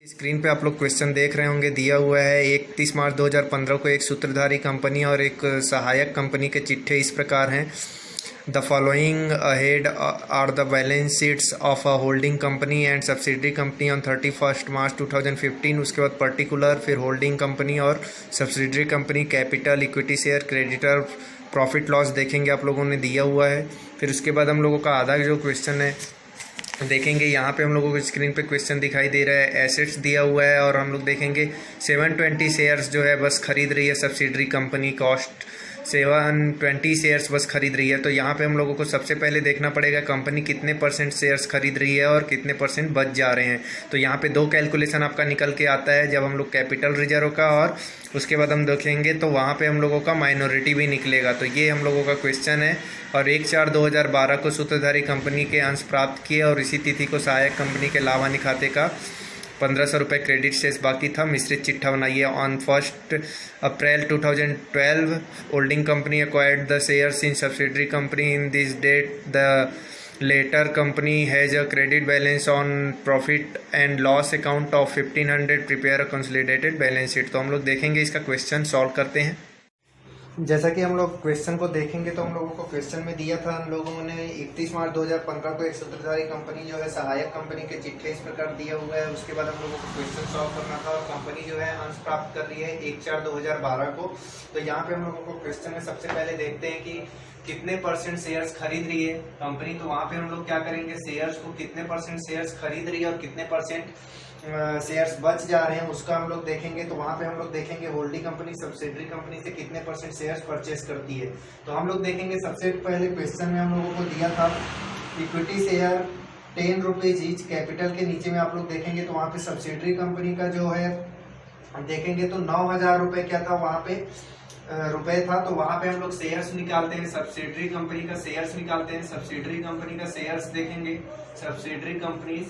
Screen पे आप लोग क्वेश्चन देख रहे होंगे। दिया हुआ है 31 मार्च 2015 को एक सूत्रधारी कंपनी और एक सहायक कंपनी के चिट्ठे इस प्रकार हैं। The following ahead are the balance sheets of a holding company and subsidiary company on 31 March 2015। उसके बाद पर्टिकुलर, फिर होल्डिंग कंपनी और subsidiary company, capital, equity share, creditor, profit loss देखेंगे आप लोगों ने दिया हुआ है। फिर उसके बाद हम लोगों का आधा जो क्वेश्चन है देखेंगे। यहाँ पे हम लोगों को स्क्रीन पे क्वेश्चन दिखाई दे रहा है, एसेट्स दिया हुआ है और हम लोग देखेंगे 720 शेयर्स जो है बस खरीद रही है सब्सिडरी कंपनी, कॉस्ट 720 शेयर्स बस खरीद रही है। तो यहाँ पे हम लोगों को सबसे पहले देखना पड़ेगा कंपनी कितने % शेयर्स खरीद रही है और कितने % बच जा रहे हैं। तो यहाँ पे दो कैलकुलेशन आपका निकल के आता है, जब हम लोग कैपिटल रिजर्व का और उसके बाद हम देखेंगे तो वहाँ पे हम लोगों का माइनॉरिटी भी निकलेगा। तो ये हम लोगों का क्वेश्चन है। और 1/4/2012 को सूत्रधारी कंपनी के अंश प्राप्त किए और इसी तिथि को सहायक कंपनी के लाभ हानि खाते का 1500 रुपये क्रेडिट शेष बाकी था। मिश्रित चिट्ठा बनाइए। On 1 April 2012 holding company acquired the shares in subsidiary company. In this date the latter company has a credit balance on profit and loss account of 1500। Prepare a consolidated balance sheet. तो हम लोग देखेंगे इसका question solve करते हैं। जैसा कि हम लोग क्वेश्चन को देखेंगे तो हम लोगों को क्वेश्चन में दिया था, हम लोगों ने 31 मार्च 2015 को एक सूत्रधारी कंपनी जो है सहायक कंपनी के चिट्ठे इस प्रकार दिया हुआ है। उसके बाद हम लोगों को क्वेश्चन सॉल्व करना था और कंपनी जो है अंश प्राप्त कर रही है 1/4/2012 को। तो यहाँ पे हम लोगों को क्वेश्चन में सबसे पहले देखते हैं कि कितने % शेयर्स खरीद रही है कंपनी। तो वहाँ पे हम लोग क्या करेंगे, शेयर्स को कितने % शेयर्स खरीद रही है और कितने % शेयर्स बच जा रहे हैं उसका हम लोग देखेंगे। तो वहाँ पे हम लोग देखेंगे होल्डिंग कंपनी सब्सिडरी कंपनी से कितने % शेयर्स परचेस करती है। तो हम लोग देखेंगे सबसे पहले क्वेश्चन में हम लोगों को दिया था equity share 10 rupees each. Capital के नीचे में आप लोग देखेंगे तो वहाँ पे सब्सिडरी कंपनी का जो है देखेंगे तो 9000 रुपये क्या था वहाँ पे रुपए था। तो वहां पे हम लोग शेयर्स निकालते हैं, सब्सिडरी कंपनी का शेयर्स निकालते हैं। सब्सिडरी कंपनी का शेयर्स देखेंगे, सब्सिडरी कंपनी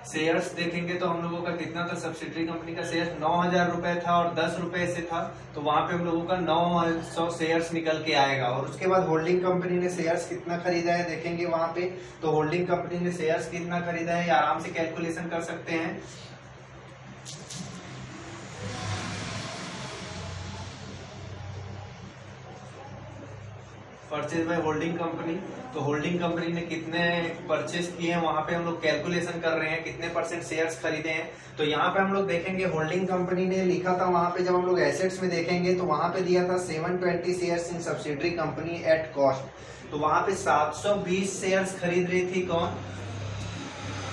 शेयर्स देखेंगे तो हम लोगों का कितना था, सब्सिडरी कंपनी का शेयर्स 9000 रुपए था और 10 रुपए से था। तो वहां पे हम लोगों का 900 शेयर्स निकल के आएगा। और उसके बाद होल्डिंग कंपनी ने शेयर्स कितना खरीदा है देखेंगे वहां पे। तो होल्डिंग कंपनी ने शेयर्स कितना खरीदा है आराम से कैलकुलेशन कर सकते हैं। Purchase by holding company. तो होल्डिंग कंपनी ने कितने परचेज किए हैं वहां पे हम लोग कैलकुलेशन कर रहे हैं, कितने % शेयर्स खरीदे हैं। तो यहाँ पे हम लोग देखेंगे होल्डिंग कंपनी ने लिखा था वहां पे, जब हम लोग एसेट्स में देखेंगे तो वहां पे दिया था 720 shares in subsidiary company at cost. तो वहां पे 720 शेयर्स खरीद रही थी कौन,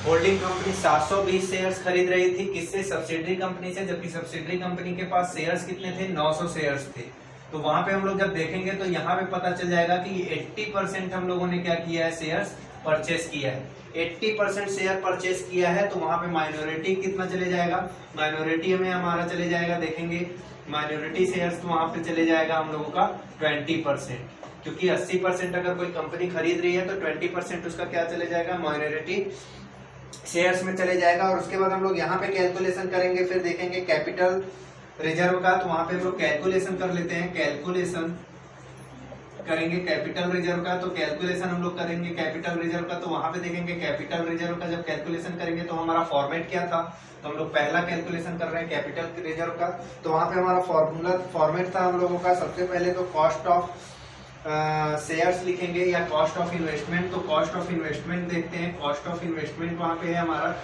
होल्डिंग कंपनी 720 शेयर्स खरीद रही थी किससे, सब्सिडरी कंपनी से। जबकि सब्सिडरी कंपनी के पास शेयर्स कितने थे, 900 शेयर्स थे। तो वहां पे हम लोग जब देखेंगे तो यहाँ पे पता चल जाएगा कि 80% हम लोगों ने क्या किया है, शेयर्स परचेस किया है। 80% शेयर परचेस किया है तो वहां पे माइनॉरिटी कितना चले जाएगा, माइनॉरिटी हमें हमारा चले जाएगा देखेंगे माइनॉरिटी शेयर्स। तो वहां पे चले जाएगा हम लोगों का 20%, क्योंकि 80% अगर कोई कंपनी खरीद रही है तो 20% उसका क्या चले जाएगा, माइनॉरिटी शेयर्स में चले जाएगा। और उसके बाद हम लोग यहाँ पे कैलकुलेशन करेंगे, फिर देखेंगे कैपिटल रिजर्व का। तो वहां पे हम लोग कैलकुलेशन कर लेते हैं, कैलकुलेशन करेंगे कैपिटल रिजर्व का। तो कैलकुलेशन हम लोग करेंगे कैपिटल रिजर्व का। तो वहां पे देखेंगे कैपिटल रिजर्व का जब कैलकुलेशन करेंगे तो हमारा फॉर्मेट क्या था। तो हम लोग पहला कैलकुलेशन कर रहे हैं कैपिटल रिजर्व का। तो वहां पे हमारा फॉर्मेट था हम लोगों का, सबसे पहले तो कॉस्ट ऑफ शेयर्स लिखेंगे या कॉस्ट ऑफ इन्वेस्टमेंट। तो कॉस्ट ऑफ इन्वेस्टमेंट देखते हैं, कॉस्ट ऑफ इन्वेस्टमेंट वहां पे है हमारा,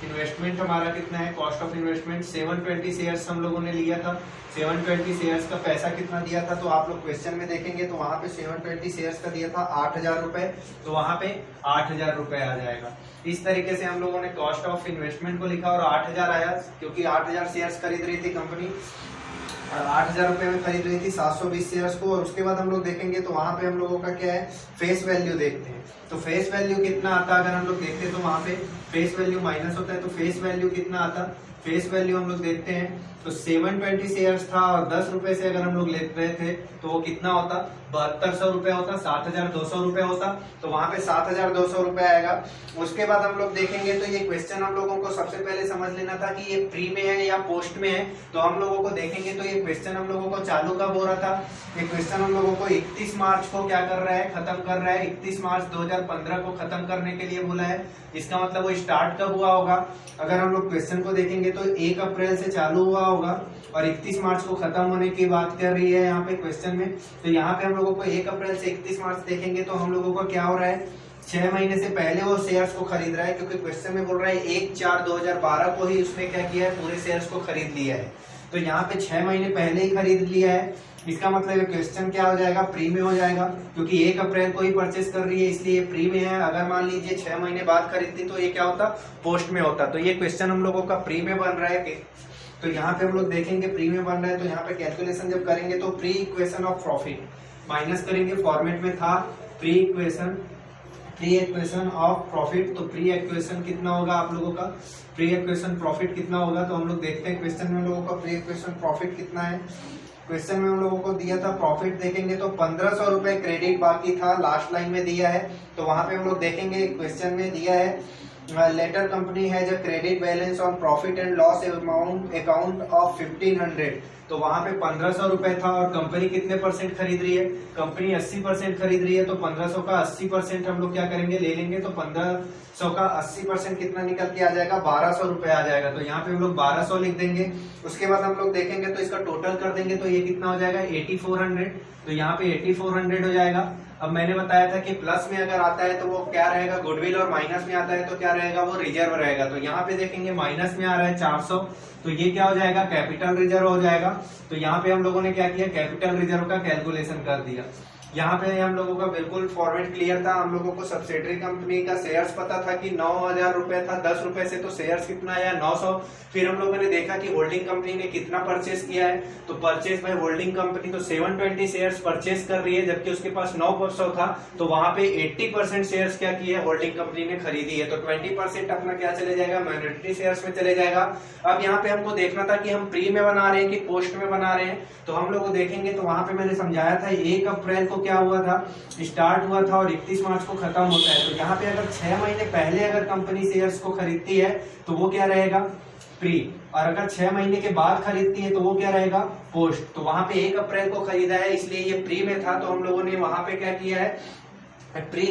इन्वेस्टमेंट हमारा कितना है, कॉस्ट ऑफ इन्वेस्टमेंट 720 शेयर्स हम लोगों ने लिया था। 720 शेयर्स का पैसा कितना दिया था, तो आप लोग क्वेश्चन में देखेंगे तो वहां पे 720 शेयर्स का दिया था 8000 रुपए। तो वहां पे 8000 रुपए आ जाएगा। इस तरीके से हम लोगों ने कॉस्ट ऑफ इन्वेस्टमेंट को लिखा और 8000 आया, क्योंकि 8000 शेयर्स खरीद रही थी कंपनी, 8000 रुपए में खरीद रही थी 720 शेयर्स को। और उसके बाद हम लोग देखेंगे तो वहां पे हम लोगों का क्या है, फेस वैल्यू देखते हैं। तो फेस वैल्यू कितना आता है अगर हम लोग देखते हैं तो वहां पे फेस वैल्यू माइनस होता है। तो फेस वैल्यू कितना आता, फेस वैल्यू हम लोग देखते हैं तो 720 शेयर्स था और 10 रुपए से अगर हम लोग लेते रहे थे तो वो कितना होता, 7200 रुपए होता, 7200 रुपए होता। तो वहां पे 7200 रुपए आएगा। उसके बाद हम लोग देखेंगे तो ये क्वेश्चन हम लोगों को सबसे पहले समझ लेना था कि ये प्री में है या पोस्ट में है। तो हम लोगों को देखेंगे तो ये क्वेश्चन हम लोगों को चालू कब हो रहा था, ये क्वेश्चन हम लोगों को 31 मार्च को क्या कर रहा है, खत्म कर रहा है। 31 मार्च 2015 को खत्म करने के लिए बोला है। इसका मतलब वो स्टार्ट कब हुआ होगा, अगर हम लोग क्वेश्चन को देखेंगे तो 1 अप्रैल से चालू हुआ होगा और 31 मार्च को खत्म होने की बात कर रही है यहाँ पे क्वेश्चन में। तो यहाँ पे हम लोगों को 1 अप्रैल से 31 मार्च देखेंगे तो हम लोगों को क्या हो रहा है, 6 महीने से पहले वो शेयर्स को खरीद रहा है, क्योंकि क्वेश्चन में बोल रहा है 1/4/2012 को ही उसने क्या किया है, पूरे शेयर्स को खरीद लिया है। तो यहाँ पे 6 महीने पहले ही खरीद लिया है, इसका मतलब क्वेश्चन क्या हो जाएगा, प्री में हो जाएगा, क्योंकि 1 अप्रैल को ही परचेस कर रही है इसलिए प्री में है। अगर मान लीजिए 6 महीने बाद खरीदती तो ये क्या होता, पोस्ट में होता। तो ये क्वेश्चन हम लोगों का प्री में बन रहा है। तो यहाँ पे हम लोग देखेंगे प्री में बन रहा है, तो यहाँ पे कैलकुलेशन जब करेंगे तो pre equation of profit minus करेंगे, फॉर्मेट में था प्री इक्वेशन ऑफ प्रॉफिट। तो प्री इक्वेशन कितना होगा आप लोगों का, प्री इक्वेशन प्रॉफिट कितना होगा, तो हम लोग देखते हैं क्वेश्चन में हम लोगों का प्री इक्वेशन प्रॉफिट कितना है। क्वेश्चन में हम लोगों को दिया था प्रॉफिट देखेंगे तो 1500 रुपए क्रेडिट बाकी था, लास्ट लाइन में दिया है। तो वहां पे हम लोग देखेंगे क्वेश्चन में दिया है latter company has a credit balance on profit and loss account of 1500। तो वहां पे 1500 रुपए था और कंपनी कितने परसेंट खरीद रही है, कंपनी 80% खरीद रही है। तो 1500 का 80% हम लोग क्या करेंगे, ले लेंगे। तो 1500 का 80% कितना निकल के आ जाएगा, 1200 रुपए आ जाएगा। तो यहाँ पे हम लोग 1200 लिख देंगे। उसके बाद हम लोग देखेंगे तो इसका टोटल कर देंगे तो ये कितना हो जाएगा, 8400। तो यहाँ पे 8400 हो जाएगा। अब मैंने बताया था कि प्लस में अगर आता है तो वो क्या रहेगा, गुडविल, और माइनस में आता है तो क्या रहेगा, वो रिजर्व रहेगा। तो यहाँ पे देखेंगे माइनस में आ रहा है 400, तो ये क्या हो जाएगा, कैपिटल रिजर्व हो जाएगा। तो यहाँ पे हम लोगों ने क्या किया, कैपिटल रिजर्व का कैलकुलेशन कर दिया। यहाँ पे हम लोगों का बिल्कुल फॉर्मेट क्लियर था। हम लोगों को सब्सिडरी कंपनी का शेयर्स पता था कि 9000 रुपए था, 10 रुपए से तो शेयर्स कितना आया, 900। फिर हम लोगों ने देखा कि होल्डिंग कंपनी ने कितना परचेस किया है, तो परचेस बाय होल्डिंग कंपनी तो 720 शेयर्स परचेस कर रही है, जबकि उसके पास 900 था। तो वहां पे 80% शेयर्स क्या किए है, होल्डिंग कंपनी ने खरीदी है। तो 20% अपना क्या चले जाएगा, माइनॉरिटी शेयर्स में चले जाएगा। अब यहाँ पे हमको देखना था कि हम प्री में बना रहे हैं कि पोस्ट में बना रहे हैं। तो हम लोग देखेंगे तो वहां पे मैंने समझाया था 1 अप्रैल को क्या हुआ था, स्टार्ट हुआ था और 31 मार्च को खत्म होता है। तो यहाँ पे अगर 6 महीने पहले अगर कंपनी शेयर्स को खरीदती है तो वो क्या रहेगा, प्री, और अगर 6 महीने के बाद खरीदती है तो वो क्या रहेगा, पोस्ट। तो वहां पे 1 अप्रैल को खरीदा है इसलिए ये प्री में था। तो हम लोगों ने वहां पे क्या किया है, प्री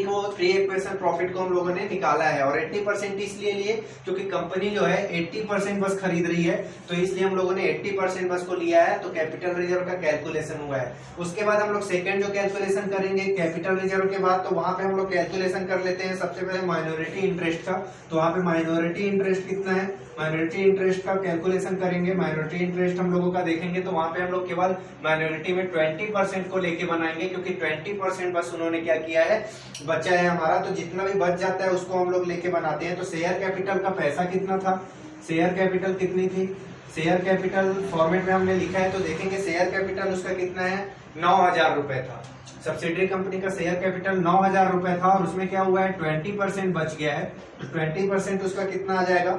इक्वेशन प्रॉफिट को हम लोगों ने निकाला है। और 80% इसलिए लिए क्योंकि कंपनी जो है 80% बस खरीद रही है, तो इसलिए हम लोगों ने 80% बस को लिया है। तो कैपिटल रिजर्व का कैलकुलेशन हुआ है। उसके बाद हम लोग सेकंड जो कैलकुलेशन करेंगे कैपिटल रिजर्व के बाद, तो वहां पे हम लोग कैलकुलेशन कर लेते हैं सबसे पहले माइनॉरिटी इंटरेस्ट का। तो वहां पे माइनॉरिटी इंटरेस्ट कितना है, माइनॉरिटी इंटरेस्ट का कैलकुलेशन करेंगे। माइनॉरिटी इंटरेस्ट हम लोगों का देखेंगे तो वहां पे हम लोग केवल माइनॉरिटी में 20% को लेके बनाएंगे, क्योंकि 20% बस उन्होंने क्या किया है, बचा है हमारा। तो जितना भी बच जाता है उसको हम लोग लेके बनाते हैं। तो शेयर कैपिटल का पैसा कितना था, शेयर कैपिटल कितनी थी, शेयर कैपिटल फॉर्मेट में हमने लिखा है। तो देखेंगे शेयर कैपिटल उसका कितना है, 9000 रुपए था। सब्सिडरी कंपनी का शेयर कैपिटल 9000 रुपए था और उसमें क्या हुआ है, 20% बच गया है। तो 20% उसका कितना आ जाएगा,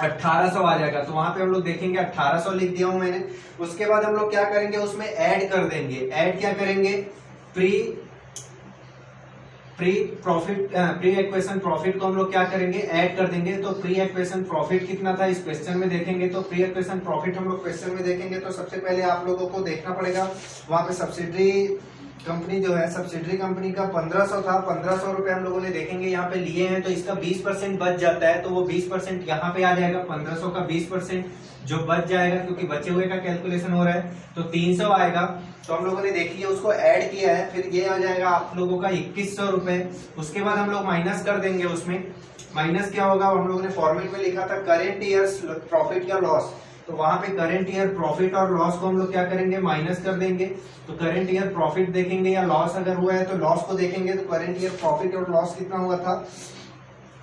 1800 आ जाएगा। तो वहां पे हम लोग देखेंगे 1800 लिख दिया हूं मैंने। उसके बाद हम लोग क्या करेंगे, उसमें ऐड कर देंगे। ऐड क्या करेंगे, प्री इक्वेशन प्रॉफिट को हम लोग क्या करेंगे, ऐड कर देंगे। तो प्री इक्वेशन प्रॉफिट कितना था इस क्वेश्चन में देखेंगे। तो प्री इक्वेशन प्रॉफिट हम लोग क्वेश्चन में देखेंगे तो सबसे पहले आप लोगों को देखना पड़ेगा वहां पे सब्सिडरी कंपनी जो है, सब्सिडरी कंपनी का 1500 था। 1500 रुपए हम लोगों ने देखेंगे यहाँ पे लिए हैं, तो इसका 20% बच जाता है। तो वो 20% यहाँ पे आ जाएगा, 1500 का 20% जो बच जाएगा, क्योंकि बचे हुए का कैलकुलेशन हो रहा है। तो 300 आएगा। तो हम लोगों ने देख लिया, उसको ऐड किया है। फिर ये आ जाएगा आप लोगों का 2100 रुपए। उसके बाद हम लोग माइनस कर देंगे। उसमें माइनस क्या होगा, हम लोगों ने फॉर्मेट में लिखा था करेंट ईयर्स प्रॉफिट या लॉस। तो वहां पे करंट ईयर प्रॉफिट और लॉस को हम लोग क्या करेंगे, माइनस कर देंगे। तो करंट ईयर प्रॉफिट देखेंगे या लॉस अगर हुआ है तो लॉस को देखेंगे। तो करंट ईयर प्रॉफिट और लॉस कितना हुआ था,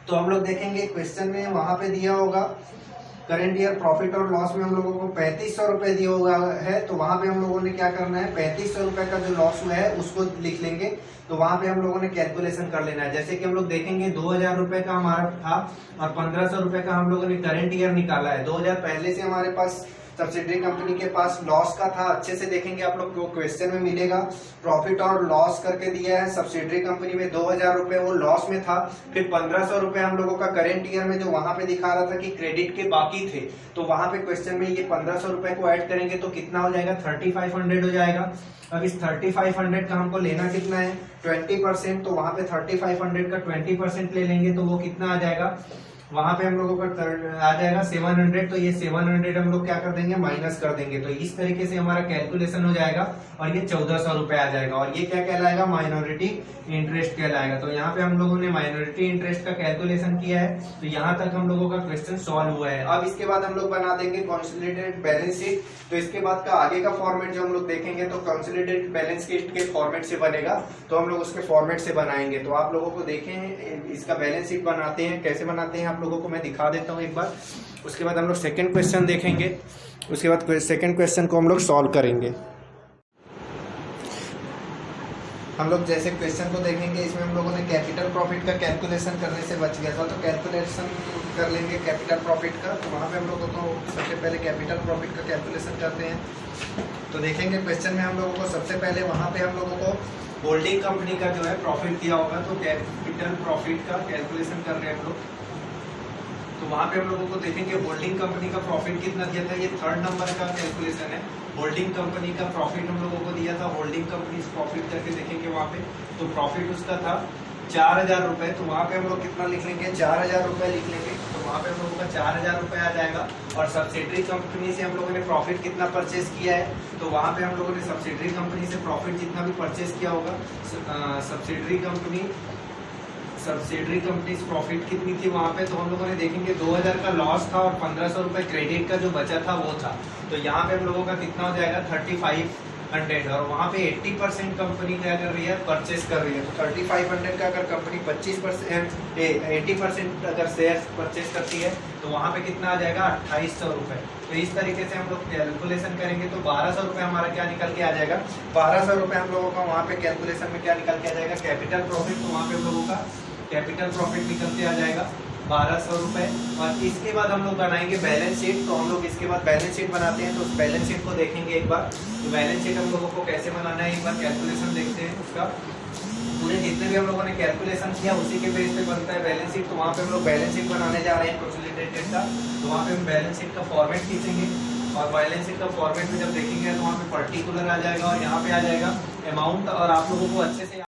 तो हम लोग देखेंगे क्वेश्चन में वहां पे दिया होगा करंट ईयर प्रॉफिट और लॉस में हम लोगों को 3500 रुपए दिया हुआ है। तो वहां पे हम लोगों ने क्या करना है, 3500 रुपए का जो लॉस हुआ है उसको लिख लेंगे। तो वहां पे हम लोगों ने कैलकुलेशन कर लेना है। जैसे कि हम लोग देखेंगे 2000 रुपए का हमारा था और 1500 रुपए का हम लोगों ने करंट ईयर निकाला है। 2000 पहले से हमारे पास सब्सिडरी कंपनी के पास लॉस का था। अच्छे से देखेंगे आप लोग को क्वेश्चन में मिलेगा, प्रॉफिट और लॉस करके दिया है। सब्सिडरी कंपनी में 2000 रुपए वो लॉस में था। फिर 1500 रुपए हम लोगों का करंट ईयर में जो वहां पे दिखा रहा था कि क्रेडिट के बाकी थे, तो वहां पे क्वेश्चन में ये 1500 रुपए को ऐड करेंगे तो कितना हो जाएगा, 3500 हो जाएगा। अब इस 3500 का हमको लेना कितना है, 20%। तो वहां पे 3500 का 20% ले लेंगे तो वो कितना आ जाएगा, वहां पे हम लोगों का आ जाएगा 700। तो ये 700 हम लोग क्या कर देंगे, माइनस कर देंगे। तो इस तरीके से हमारा कैलकुलेशन हो जाएगा और ये 1400 रुपए आ जाएगा। और ये क्या कहलाएगा, माइनॉरिटी इंटरेस्ट कहलाएगा। तो यहाँ पे हम लोगों ने माइनॉरिटी इंटरेस्ट का कैलकुलेशन किया है। तो यहाँ तक हम लोगों का क्वेश्चन सॉल्व हुआ है। अब इसके बाद हम लोग बना देंगे कंसोलिडेटेड बैलेंस शीट। तो इसके बाद का आगे का फॉर्मेट जो हम लोग देखेंगे तो कंसोलिडेटेड बैलेंस शीट के फॉर्मेट से बनेगा। तो हम लोग उसके फॉर्मेट से बनाएंगे। तो आप लोगों को देखें इसका बैलेंस शीट बनाते हैं, कैसे बनाते हैं आप लोगों को मैं दिखा देता हूँ एक बार। उसके बाद हम लोग सेकंड क्वेश्चन देखेंगे। उसके बाद सेकंड क्वेश्चन को हम लोग सॉल्व करेंगे। हम लोग जैसे क्वेश्चन को देखेंगे, इसमें हम लोगों ने कैपिटल प्रॉफिट का कैलकुलेशन करने से बच गया था। तो कैलकुलेशन कर लेंगे कैपिटल प्रॉफिट का। तो वहाँ पे हम लोगों को सबसे पहले कैपिटल प्रॉफिट का कैलकुलेशन करते हैं। तो देखेंगे क्वेश्चन में हम लोगों को सबसे पहले वहाँ पे हम लोगों को होल्डिंग कंपनी का जो है प्रॉफिट दिया होगा। तो कैपिटल प्रॉफिट का कैलकुलेशन कर रहे हैं हम लोग। तो वहाँ पे हम लोगों को देखेंगे होल्डिंग कंपनी का प्रॉफिट कितना दिया था। ये 3rd नंबर का कैलकुलेशन है। होल्डिंग कंपनी का प्रॉफिट हम लोगों को दिया था। होल्डिंग कंपनी प्रॉफिट करके देखेंगे वहाँ पे। तो प्रॉफिट उसका था 4000 रुपए। तो वहाँ पे हम लोग कितना लिख लेंगे, 4000 रुपए लिख लेंगे। तो वहाँ पे हम लोगों का 4000 रुपए आ जाएगा। और सब्सिडरी कंपनी से हम लोगों ने प्रॉफिट कितना परचेज किया है। तो वहाँ पे हम लोगों ने सब्सिडरी कंपनी से प्रॉफिट जितना भी परचेज किया होगा, सब्सिडरी कंपनी प्रॉफिट कितनी थी वहाँ पे। तो हम लोगों ने देखेंगे 2000 का लॉस था और 1500 रुपए क्रेडिट का जो बचा था वो था। तो यहाँ पे हम लोगों का कितना हो जाएगा, 3500। और वहाँ पे 80% कंपनी क्या कर रही है, परचेस कर रही है। तो 3500 का अगर कंपनी 80% अगर शेयर परचेस करती है तो वहाँ पे कितना आ जाएगा, 2800 रुपए। तो इस तरीके से हम लोग कैलकुलेशन करेंगे। तो 1200 रुपए हमारा क्या निकल के आ जाएगा, 1200 रुपए हम लोगों का वहाँ पे कैलकुलेशन में क्या निकल के आ जाएगा, कैपिटल प्रॉफिट। तो वहाँ पे हम लोगों का कैपिटल प्रॉफिट निकल के आ जाएगा 1200 रुपए। और इसके बाद हम लोग बनाएंगे बैलेंस शीट। तो हम लोग इसके बाद बैलेंस शीट बनाते हैं। तो उस बैलेंस शीट को देखेंगे एक बार। तो बैलेंस शीट हम लोगों को कैसे बनाना है एक बार कैलकुलेशन देखते हैं उसका। पूरे जितने भी हम लोगों ने कैलकुलेशन किया उसी के बेस पे बनता है बैलेंस शीट। तो वहाँ पे हम लोग बैलेंस शीट बनाने जा रहे हैं कंसोलिडेटेड का। तो वहाँ पे हम बैलेंस शीट का फॉर्मेट खींचेंगे। और बैलेंस शीट का फॉर्मेट में जब देखेंगे तो वहाँ पे पर्टिकुलर आ जाएगा और यहाँ पे आ जाएगा अमाउंट। और आप लोगों को अच्छे से